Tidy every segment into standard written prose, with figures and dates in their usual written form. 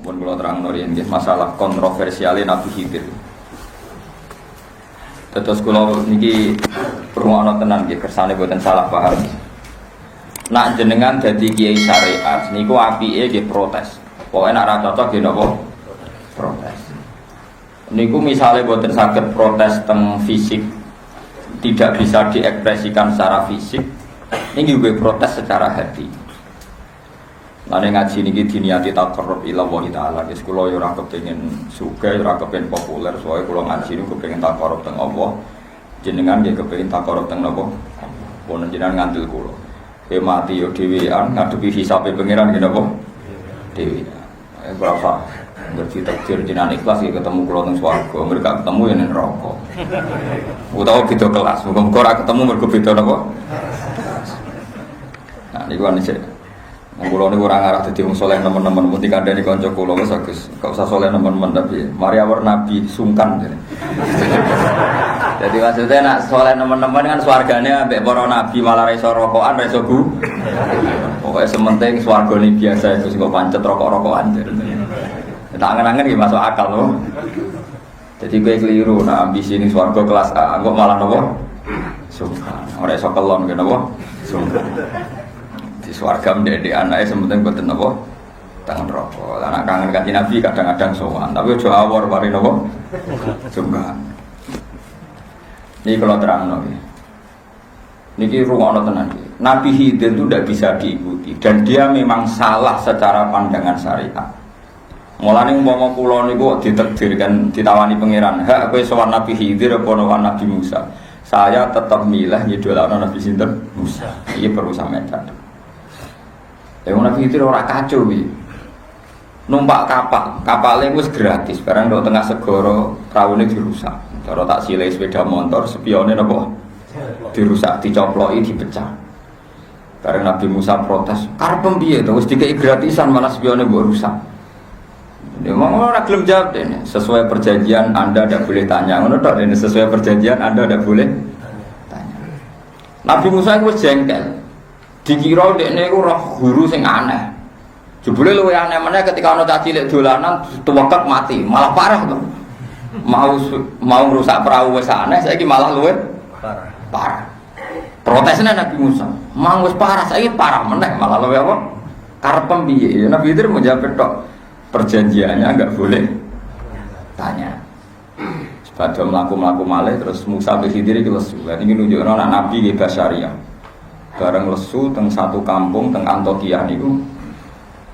Mun kula terangno riyen nggih masalah kontroversial Nabi Khidir. Terus kula niki rungono tenan nggih kersane boten salah paham. Nak jenengan dadi kiai syariat niku apike nggih protes. Pokoke nek ora cocok nggih napa? Protes. Niku misale boten saged protes teng fisik, tidak bisa diekspresikan secara fisik, ini juga protes secara hati. Lalu ngaji niki diniati taqarrub ila Allah Ta'ala. Wis kula yo ora kepengin sugih, ora kepengin populer, soalnya kula ngaji niku kepengin taqarrub teng Allah. Jenengan nggih kepengin taqarrub teng napa? Pun jenengan ngandel kula. Mati yo dhewean ngadepi hisabe pangeran nggih napa? Dhewean. Berapa? Ngerti takdir jenengan ikhlas ya ketemu kula teng swarga, mereka ketemu ya ning neraka. Utawa beda kelas, muga-muga ora ketemu mergo beda napa? Nah niku ana sik. Kula niku ora ngarah dadi wong saleh nemen-nemen, mesti kandhani kanca kula wis Agus, gak usah saleh nemen-nemen tapi mari awur nabi sungkan jare. Jadi maksudnya nak saleh nemen-nemen kan swargane ambek para nabi malah ra iso rokokan, ra iso bu. Pokoke sementing swargane biasa itu sing kok pancet rokok-rokokan jare. Tak angen-angen nggih masuk akal loh. Jadi kowe keliru nak ambisi ning swarga kelas A, kok malah napa? Sungkan. Ora iso kelon ngene napa? Sungkan. Di swarga ndek anake sementing boten napa? Tangan rokok. Anak kangen kanjeng Nabi kadang-kadang sowan, tapi aja awor mari napa? Sungkan. Ini kalau terangno nggih. Niki rungono tenan nggih. Nabi Khidir itu tidak bisa diikuti dan dia memang salah secara pandangan syariat. Mulane umpama kula niku ditakdirkan ditawani pangeran, hak kowe sowan Nabi Khidir apa Nabi Musa. Saya tetap milih ngidolakno Nabi sinten? Musa. Iki perlu sampeyan catet. Nabi Khidir ora kacau iki. Numpak kapale wis gratis, barang tok tengah segara praune dirusak. Cara tak silih sepeda motor, spione napa? Dirusak, dicoploki, dipecah. Bareng Nabi Musa protes, "Karepem piye to wis dikei gratisan malah spione mbok rusak?" Dia mau orang gelem jawab ini sesuai perjanjian Anda tidak boleh tanya. Ngono tok ini sesuai perjanjian Anda tidak boleh tanya. Nabi Musa itu jengkel. Dikira dekne iku roh guru sing aneh. Jebule luwih aneh meneh ketika ana cah cilik dolanan tuwekek mati, malah parah to. Mau rusak perahu wis aneh, saiki malah luwih parah. Protesnya Nabi Musa, "Mang wis parah, saiki parah meneh malah luwih apa? Karepem piye?" Ya Nabi Khidir menjawab tok. Perjanjiannya enggak boleh tanya. Sebab melaku malih terus Musa bin Khidir iki lesu. Lah iki nunjukno anak nabi nggih basyariah. Bareng lesu teng satu kampung teng Antioquia niku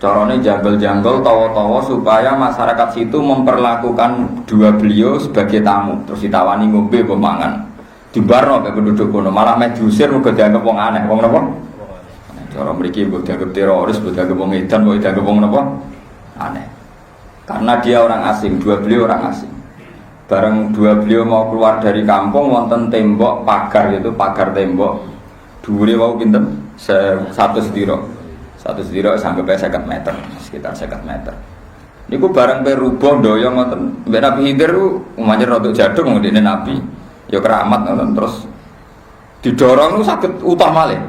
carane janggal-janggal tawa-tawa supaya masyarakat situ memperlakukan dua beliau sebagai tamu. Terus ditawani ngombe apa mangan. Dibarno ke penduduk kono, malah meh diusir mergo dianggap wong aneh. Wong napa? Cara mriki mbok dianggap teroris, mbok dianggap wong edan, mbok dianggap wong napa? Aneh. Karena dia orang asing, dua beliau orang asing. Bareng dua beliau mau keluar dari kampung, wonten tembok pagar itu, pagar tembok. Dhuwure wau pinten? Satu sediro sampai 50 meter, sekitar 50 meter. Niku bareng pe rubuh ndoyong ngoten. Mbek Nabi Khidir ku umane rada jadung ngene Nabi. Ya keramat ngoten terus didorong nu saged utah malih.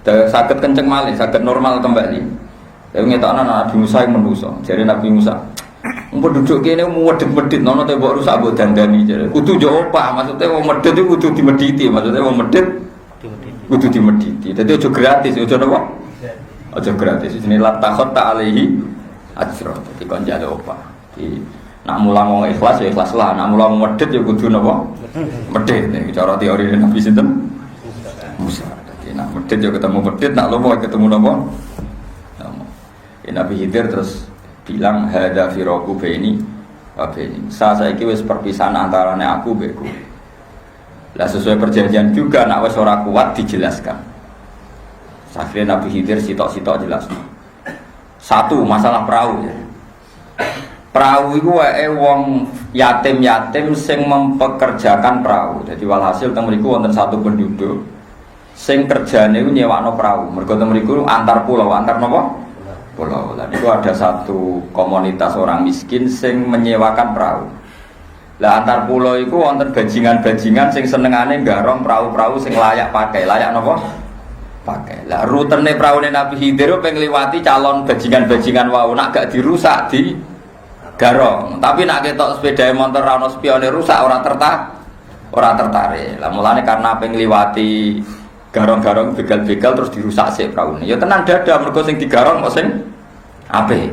Saged kenceng malih, saged normal kembali. Tapi ngetokno Nabi Musa yang menuso. Jadi Nabi Musa, penduduk kene medit-medit, nono tembok rusak mbok dandani jare. Kudu yo opah, maksudnya wong medit itu kudu dimediti, maksudnya wong medit kudu dimediti. Dadi aja gratis, aja napa? Aja gratis. Jenenge la takhata alaihi ajra. Dadi kon jalo opah. Di nak mulang wong ikhlas ya ikhlas lah, nak mulang medit ya kudu napa? Medit. Iki cara teori Nabi sinten? Musa. Dadi nak medit ya ketemu medit, nak lomo ketemu napa? Nabi Khidir terus bilang hadza firaqu baini wa baini. Saiki wis perpisahan antarane aku mbek kowe. Lah sesuai perjanjian juga nek wis ora kuat dijelaskan. Akhirnya Nabi Khidir sitok-sitok jelas. Satu masalah perahu ya. Perahu iku wae wong yatim-yatim sing mempekerjakan perahu. Jadi walhasil teng mriku wonten satu penduduk sing kerjane iku nyewakno perahu. Mergo teng mriku antar pulau, antar napa? Pulau. Lah itu ada satu komunitas orang miskin sing menyewakan perahu. Lah antar pulau itu wonten bajingan-bajingan sing senengane garong perahu-perahu sing layak pakai. Layak napa? pakai. Lah rutene praune Nabi Khidir pengen liwati calon bajingan-bajingan wau nak gak dirusak di garong. Tapi nak ketok sepeda motor ana spione rusak ora tertarik. Lah mulane karena pengen liwati garong-garong begal-begal terus dirusak sik praune. Ya tenan dada mergo sing digarong kok sing apik.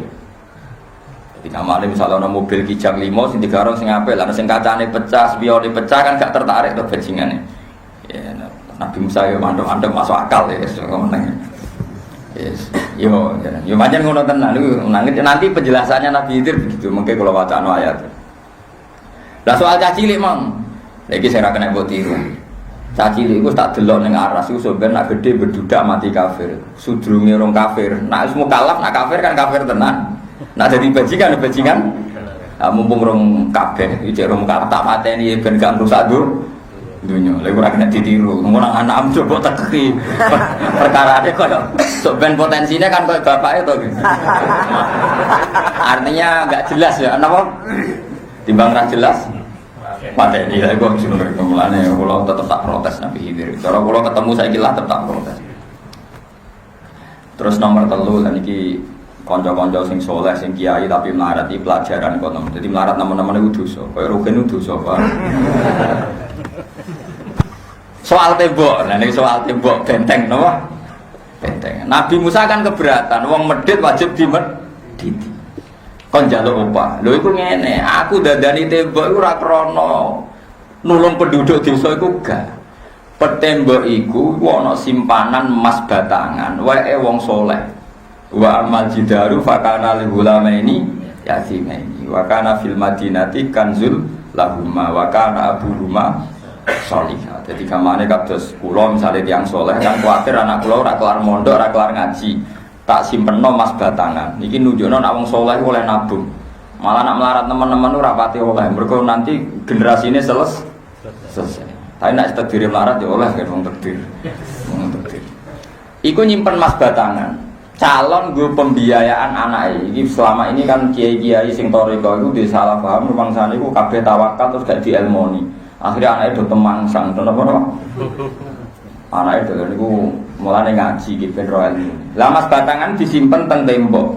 Jadi kamane misalnya ana mobil kijang 5 sing digarong sing apik, lah sing kacane pecah, spione pecah kan gak tertarik to bajingane. Ya Nabi Musa yo mandek-mandek masuk akal ya ngomong. Yes. Yo pancen ngono tenan niku nanti penjelasannya Nabi Khidir begitu mengke kalau wacana ayat. Lah soal caci cilik mang. Lagi saya kena mbok tiru. Caci cilik iku tak delok ning aras iku sampeyan nak gede berdudak mati kafir. Sudrunge orang kafir. Nak wis mukalaf nak kafir kan kafir tenan. Nak dadi bajingan. Mumpung rong kabeh iki rong mukalaf tak pateni ben gak rusak dunia, lagi ora kena ditiru. Ngono anak coba teki. Perkarane koyo sok ben potensinya kan koyo bapake to. Artinya enggak jelas ya, napa? Timbang ra jelas. Pateni lha kok sing mulane kula tetep tak protes Nabi Khidir. Cara kula ketemu saiki lah tetep tak protes. Terus nomor 3 lan iki kanca-kanca sing saleh sing kiai tapi melarat iki pelajaran kok. Dadi melarat nemen-nemen iku dosa. Koyo rugen iku dosa, Pak. Soal tembok, nah ini soal tembok benteng, no? Benteng. Nabi Musa kan keberatan, wong medit wajib dimediti. Kon njaluk opah. Lho iku ngene, aku dandani tembok iku ora krana nulung penduduk desa iku gak. Petembok iku ana simpanan emas batangan, wae wong saleh. Wa amal jidaru fakana lil ulamaini yatimaini. Wa kana fil madinati kanzul lahumma wa kana abuhuma sholihah. Jadi kamane kados kula misale tiyang saleh kan kuwatir anak kula ora kelar mondok, ora kelar ngaji. Tak simpenno mas batangan. Niki nunjukno nek wong saleh oleh nabung. Malah nak melarat teman-teman ora pati oleh. Mergo nanti generasine selesai. Tapi nek takdir melarat ya oleh kan wong takdir. Iku nyimpen mas batangan. Calon nggo pembiayaan anake. Iki selama ini kan kiai-kiai sing toriko iku disalah paham rumangsane iku kabeh tawakal terus gak dielmoni. Akhirnya anaknya itu temangsang, kenapa? Anaknya itu niku mulane ngaji gitu royal. Lah mas batangan disimpen teng tembok,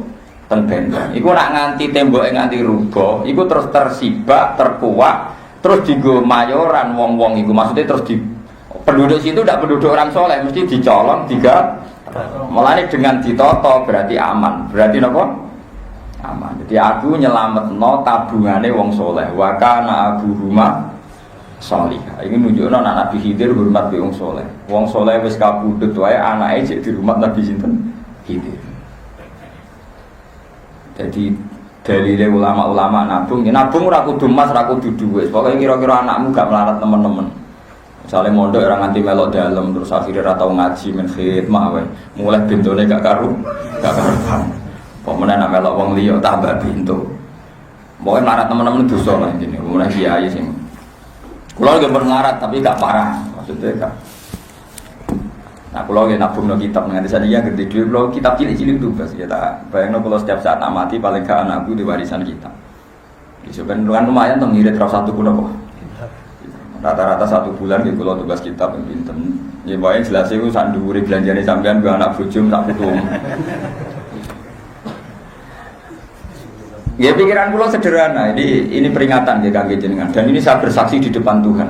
teng benteng. Iku nak nganti temboknya nganti rubuh, iku terus tersibak, terkuak, terus digo mayoran wong-wong iku. Maksudnya terus di penduduk situ tidak penduduk orang soleh, mesti dicolong tiga. Mulane dengan ditoto berarti aman, berarti napa? Aman. Jadi aku nyelametno tabungane wong soleh. Wa kana abuhuma sholihah. Ini nunjukno anak Nabi Khidir hormat be wong saleh. Wong saleh wis kabudut wae anake jek dirumah Nabi sinten Khidir. Jadi dalile ulama-ulama nabung ora kudu emas, ora kudu dhuwit. Pokoke kira-kira anakmu gak melarat teman-teman. Misale mondok ora nganti melok dalem terus akhirnya ora tau ngaji men khidmah wae. Mulai bintone gak karuan. Pemene nek melok wong liya tambah pintu. Pokoke melarat teman-teman dosa lah intine. Mulai kiai sing kulo nggih melarat tapi gak parah, maksudnya gak. Nah kulo nggih nabung no kitab nganti saniki gede dhewe kulo kitab cilik-cilik tuh bas ya tak bayangno kulo setiap saat mati paling gak anakku di warisan kita. Iso ben lumayan to ngirit ra satu kulo kok. Rata-rata 1 bulan nggih kulo tugas kitab pinten. Ya bae jelas iku sak dhuwure belanjane sampean gua anak bojo tak putung. Ya pikiran pulau sederhana, ini peringatan ya kangge jenengan dan ini saya bersaksi di depan Tuhan.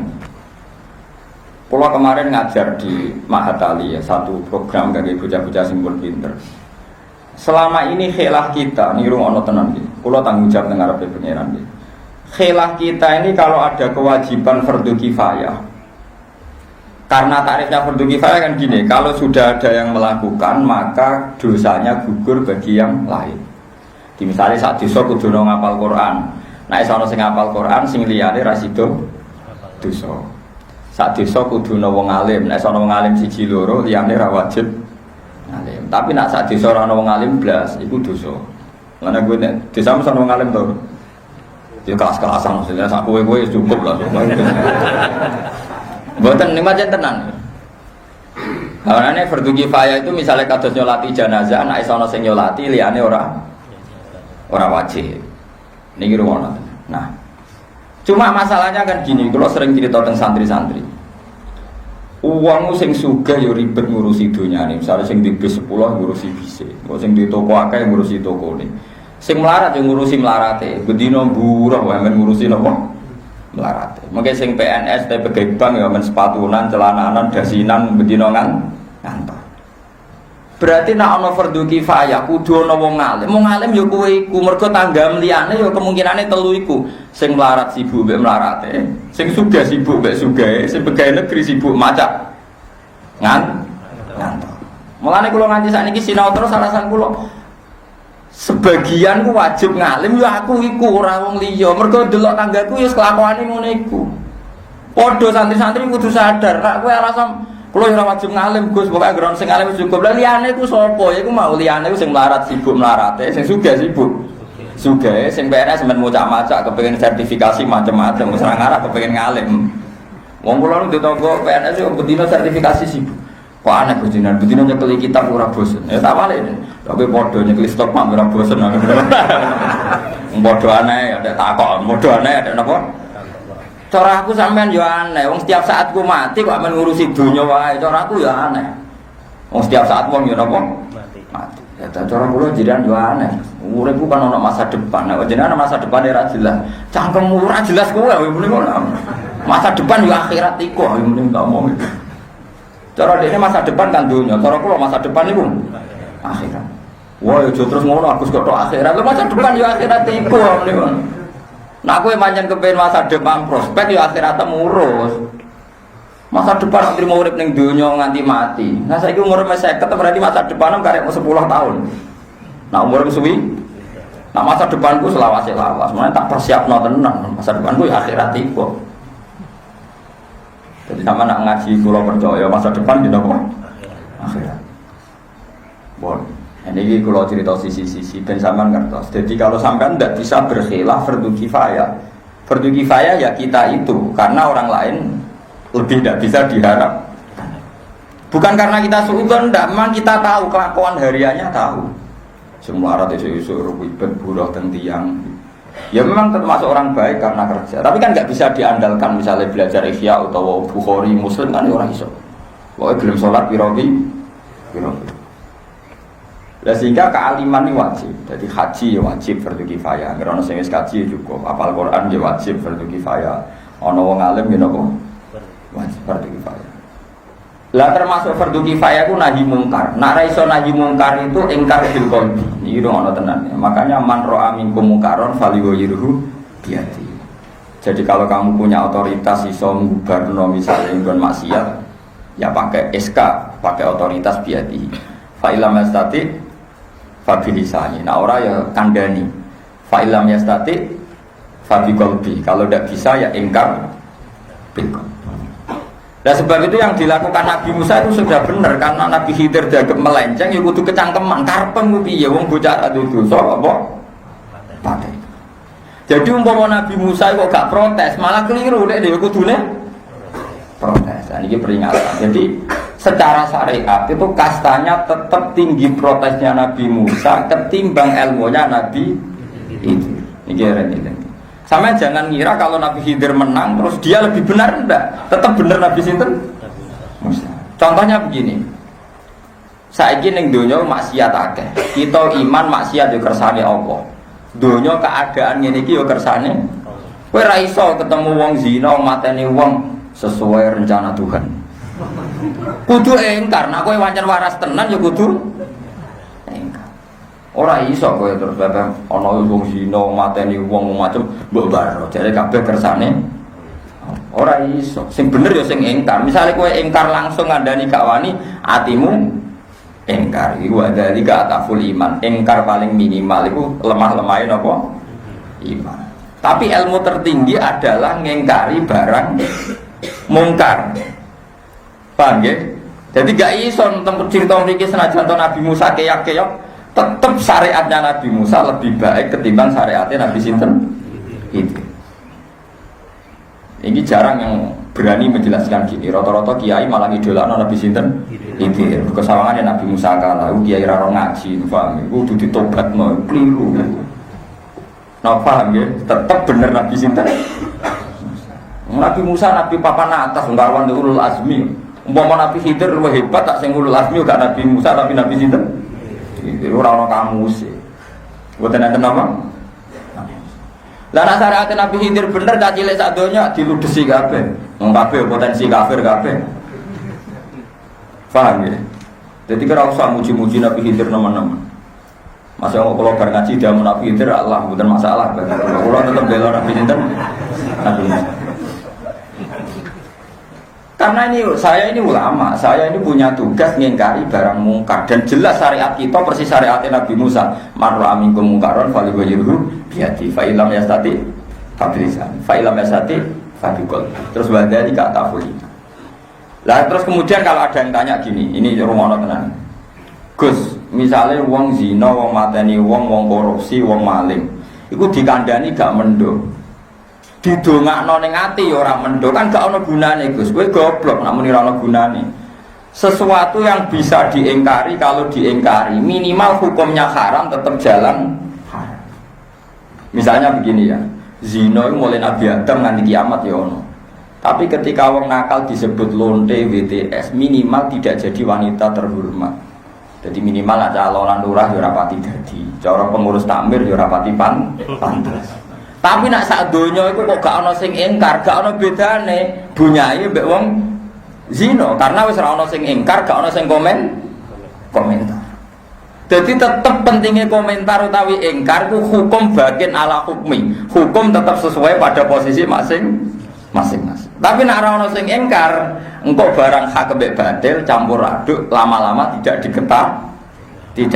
Pulau kemarin ngajar di Mahatali ya satu program kangge bocah-bocah sing pun pinter. Selama ini khilah kita niru ono tenan iki. Pulau tanggung jawab nang arepe pangeran iki. Khilah kita ini kalau ada kewajiban fardu kifayah. Karena tarifnya fardu kifayah kan gini, kalau sudah ada yang melakukan maka dosanya gugur bagi yang lain. Di misalnya saat desa kudu ngapal Quran. Nah iso ana sing ngapal Quran sing liyane ra sida dosa. Saat desa kudu wong alim. Nek ana wong alim siji loro liyane ra wajib alim. Tapi nek saat desa ora ana wong alim blas iku dosa. Lan gue nek desa mesti ana wong alim to. Ya kelas-kelasan maksudnya sak kowe-kowe cukup lah. Mboten niku tenan. Karena fardu kifayah itu misalnya kados nyolati jenazah, nek iso ana sing nyolati liyane ora wajib. Niki rumono. Nah, cuma masalahnya kan gini, kalau sering cerita tentang santri-santri. Uang sing sugih yo ribet ngurusi donyane. Misale sing di bis 10 ngurusi bise, kok sing di toko akeh ngurusi tokone. Sing melarat yo ngurusi melarate. Bedino buruh wae men ngurusi napa? Melarate. Mengke sing PNS te pegawai bank yo men sepatunan, celananan, dasinan bedino ngantor. Berarti nek ana fardhu kifayah kudu ana wong alim. Wong alim yo kowe iku, mergo tanggam liyane yo kemungkinane telu iku. Sing melarat sibuk mbek melarate, sing sugih sibuk mbek sugahe, sing pegawai negeri sibuk macak ngantor. Mulane kula nganti sakniki sinau terus alasan kula sebagian ku wajib ngalim yo aku iku ora wong liya. Mergo delok tanggaku yo kelakuane ngono iku. Padha santri-santri kudu sadar, nek kowe alasan kulo ora wajib ngalim Gus, pokoke ground sing ngalim cukup. Lah liyane iku sapa? Ya iku mau liyane iku sing melarat sibuk melarate, sing sugih sibuk sugih, sing PNS men macak-macak kepengin sertifikasi macam-macam, wis ora ngarah kepengin ngalim. Wong kula nu ditonggo PNS yo bedino sertifikasi sibuk. Kok aneh Gus Dinan, bedino nyekeli kitab ora bosen. Ya tak wale. Tapi padha nyekeli stok mak ora bosen. Padha aneh ada takon, padha aneh ada napa? Cara aku sampean yo aneh, wong setiap saat ku mati kok men ngurusi donya wae. Cara aku yo aneh. Wong setiap saat wong yo napa? Mati. Ya cara kula jiran yo aneh. Urip ku kan ana masa depan. Nek jenengan masa depan ora jelas. Cangkemmu ora jelas kowe muni ngono. Masa depan yo akhirat iku, yo muni gak omong. Cara dene masa depan kan donya. Cara kula masa depan iku akhirat. Wah yo terus ngono aku kok tok akhirat. Masa depan yo akhirat iku, muni ngono. Nah aku pancen kepen masa depan prospek ya akhiratnya murus. Masa depan nanti mau urip ning donya nganti mati. Nah saiki umur wis 50 berarti masa depan karek 10 tahun. Nah umur suwi. Nah masa depanku selawas-lawas. Mulane tak persiapno tenan. Masa depanku ya akhirat iku. Jadi sama nak ngaji kula percaya masa depan di napa? Akhirat. Bon. Ini kalau cerita sisi-sisi ben sampean ngertos. Jadi kalau sampean tidak bisa berkhilaf fardhu kifayah. Fardhu kifayah ya kita itu karena orang lain lebih tidak bisa diharap. Bukan karena kita suudzon, tidak, memang kita tahu kelakuan hariannya tahu. Semua orang isu-isu ribet buruh tentiang. Ya memang termasuk orang baik karena kerja. Tapi kan nggak bisa diandalkan misalnya belajar Ihya atau Bukhari Muslim kan orang iso. Pokoknya belum sholat pirogi. Lah sehingga kealiman ini wajib. Jadi haji ya wajib fardhu kifayah. Karena sing wis kaji cukup. Hafal Quran ya wajib fardhu kifayah. Ana wong alim ya napa? Wajib fardhu kifayah. Lah termasuk fardhu kifayah ku nahi mungkar. Nek ra iso nahi mungkar itu ingkar bil qalbi. Iki ono tenan. Makanya man ra'a minkum mungkaron falyughayyirhu biyadi. Jadi kalau kamu punya otoritas iso ngubarno misalnya nggon maksiat, ya pakai SK, pakai otoritas biyadi. Fa ilam yastati fabilisani. Nah orang ya kandani. Fa'ilam yastati fabiqalbi. Kalau tidak bisa ya ingkar bil. Nah sebab itu yang dilakukan Nabi Musa itu sudah benar karena Nabi Khidir dianggap melenceng ya kudu kecangkeman karepem piye wong bocah adu dosa apa? Pate. Jadi umpama Nabi Musa kok gak protes malah keliru nek dhewe kudune protes. Nah, ini peringatan. Jadi secara syariat itu kastanya tetap tinggi protesnya Nabi Musa ketimbang ilmunya Nabi Khidir. Ini sama jangan ngira kalau Nabi Khidir menang terus dia lebih benar, enggak. Tetap benar Nabi sinten Musa. Contohnya begini. Saiki ning donya maksiat akeh. Kita iman maksiat yo kersane Allah. Donya keadaan ngene iki yo kersane. Kowe ra iso ketemu wong zina mateni wong sesuai rencana Tuhan. Kudu engkar, nek kowe pancen waras tenan ya kudu engkar. Ora iso kowe terus ana wong zina mateni wong macam mbok baro. Jare kabeh kersane. Ora iso. Sing bener ya sing engkar. Misale kowe engkar langsung ngandani gak wani, atimu engkar. Iku ada liga ataful iman. Engkar paling minimal iku lemah-lemahe napa? Iman. Tapi ilmu tertinggi adalah ngengkari barang mungkar. Paham ya? Jadi gak iso tentang cerita mriki senajan Nabi Musa keyak-keyak tetap syariatnya Nabi Musa lebih baik ketimbang syariatnya Nabi sinten itu. Ini jarang yang berani menjelaskan gini. Rata-rata kiai malah idolakno Nabi sinten itu. Kesawangannya Nabi Musa kalah. Kiai ra ngaji, paham? Iku kudu ditobatno, keliru. Nah paham ya? Tetap bener Nabi sinten. Nabi Musa Nabi papan atas nglawan ulul azmi. Umpama Nabi Khidir luwih hebat tak sing ulul azmi gak Nabi Musa tapi Nabi sinten? Itu ora ono kamus. Mboten enten apa? Lah nek syariat Nabi Khidir bener cah cilik sak donya diludesi kabeh. Wong kabeh potensi kafir kabeh. Paham ya? Jadi kira usah muji-muji Nabi Khidir teman-teman. Masa kalau bar ngaji dia mau Nabi Khidir Allah bukan masalah. Kalau tetap bela Nabi Khidir Nabi Musa. Karena saya ini ulama, saya ini punya tugas ngingkari barang mungkar dan jelas syariat kita persis syariatnya Nabi Musa. Marra aminkum mungkaron falyughayyirhu biyadihi fa illam yastati fabilisan fa illam yastati fabiqul. Terus wadali kata fulina. Lah terus kemudian kalau ada yang tanya gini, ini rumono tenan. Gus, misalnya wong zina, wong mateni wong, wong korupsi, wong maling, iku dikandani gak mendo. Didongakno ning ati ya ora mendo kan gak ono gunane Gus. Kowe goblok nek muni ora ono gunane. Sesuatu yang bisa diingkari kalau diingkari minimal hukumnya haram tetap jalan haram. Misalnya begini ya. Zina itu mulai Nabi Adam nganti kiamat ya ono. Tapi ketika wong nakal disebut lonte WTS minimal tidak jadi wanita terhormat. Jadi minimal ada calonan lurah ya ora pati dadi. Cara pengurus takmir ya ora pati pantes. Tapi nak sak donya iku kok gak ana sing ingkar, gak ana bedane bunyahe mbek wong zina karena wis ora ana sing ingkar, gak ana sing komentar. Jadi tetap pentingnya komentar utawi ingkar itu hukum bagian ala hukmi. Hukum tetap sesuai pada posisi masing-masing. Tapi nak ora ana sing ingkar, engko barang hak mbek batil campur aduk lama-lama tidak diketahui.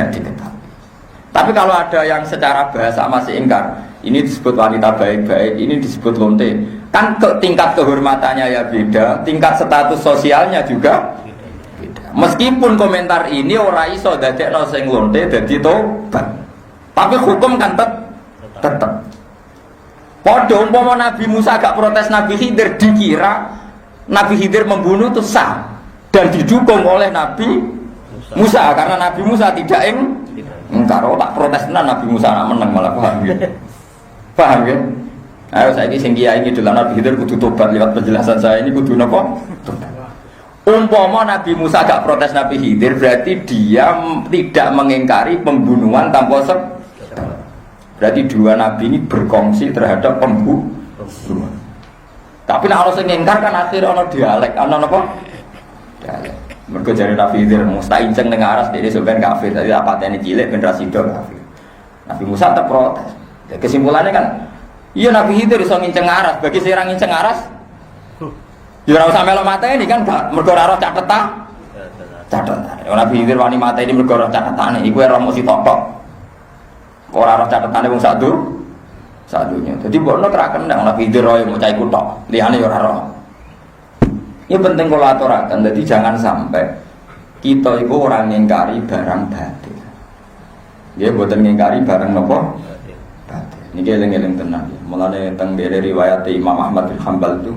Tapi kalau ada yang secara bahasa masih ingkar, ini disebut wanita baik-baik, ini disebut lonte. Kan tingkat kehormatannya ya beda, tingkat status sosialnya juga beda. Meskipun komentar ini ora iso dadekno sing lonte dadi tobat. Tapi hukum kan tetep. Padha umpama Nabi Musa gak protes Nabi Khidir, dikira Nabi Khidir membunuh itu sah dan didukung oleh Nabi Musa karena Nabi Musa tidak ingkar. Tak protes Nabi Musa nak menang malah paham ya. Paham ya? Ayo saya ini singgia ini dalam Nabi Khidir kudu tobat lewat penjelasan saya ini kudu napa? Tobat. Umpama Nabi Musa gak protes Nabi Khidir berarti dia tidak mengingkari pembunuhan tanpa sebab. Berarti dua nabi ini berkongsi terhadap pembunuhan. Tapi nek ana sing ngingkar kan akhirnya ana dialek, ana napa? Dialek. Mergo jare Nabi Khidir mustainceng ning aras dhewe sampean kafir, dadi apatene cilik ben ra sida kafir. Nabi Musa tak protes. Ya, kesimpulannya kan, iya Nabi Khidir iso nginceng aras, bagi sing ora nginceng aras, ya ora usah melo mateni kan, mergo ora catetan. Nabi Khidir wani mateni mergo ora catetane, iku ora mesti tok-tok. Ora ora catetane wong sadunya. Dadi mbokno teraken nek Nabi Khidir royo mau cah iku tok, liyane ya ora ora. Ini penting kula aturaken, dadi jangan sampai kita iku ora ngingkari barang batil. Nggih mboten ngingkari barang napa? Ini eling-eling tenang. Mulane teng dari riwayat Imam Ahmad bin Hanbal itu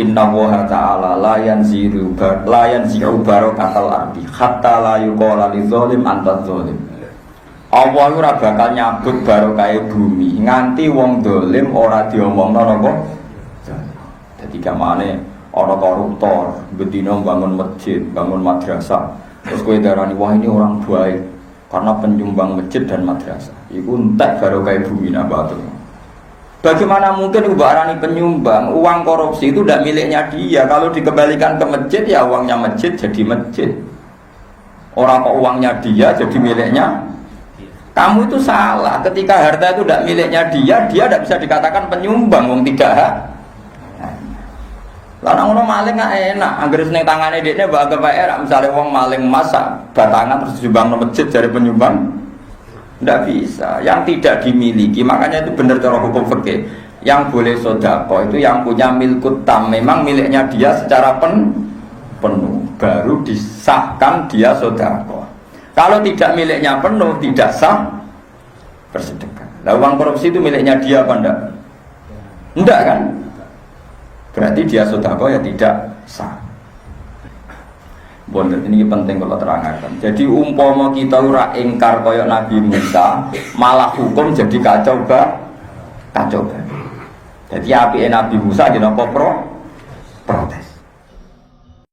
Inna Allaha ta'ala la yanzi'u barakatal ardi hatta la yuqala lidzalim anta dzalim. Allah ora bakal nyabut barokah bumi nganti wong dolim ora diomongno napa. Dadi gamane ana koruptor bedino bangun masjid, bangun madrasah. Terus kowe darani wah ini orang baik karena penyumbang masjid dan madrasah. Iku entek barokah bumi napa tuh. Bagaimana mungkin ubarani penyumbang uang korupsi itu tidak miliknya dia. Kalau dikembalikan ke masjid ya uangnya masjid jadi masjid. Orang kok uangnya dia jadi miliknya. Kamu itu salah. Ketika harta itu tidak miliknya dia tidak bisa dikatakan penyumbang. Wong tidak hak. Lah ngono maling gak enak. Angger seneng tangane dekne mbak anggap ae misale wong maling masak batangan terus disumbang nang masjid dari penyumbang. Tidak bisa, yang tidak dimiliki, makanya itu benar cara hukum fikih. Yang boleh sedekah itu yang punya milkut tam, memang miliknya dia secara penuh, baru disahkan dia sedekah. Kalau tidak miliknya penuh, tidak sah bersedekah. Lah uang korupsi itu miliknya dia apa enggak? Enggak kan? Berarti dia sedekah ya tidak sah. Bondet ini penting kalau terangkan. Jadi umpama kita ora ingkar koyok Nabi Musa, malah hukum jadi kacau. Jadi api Nabi Musa jenenge apa pro?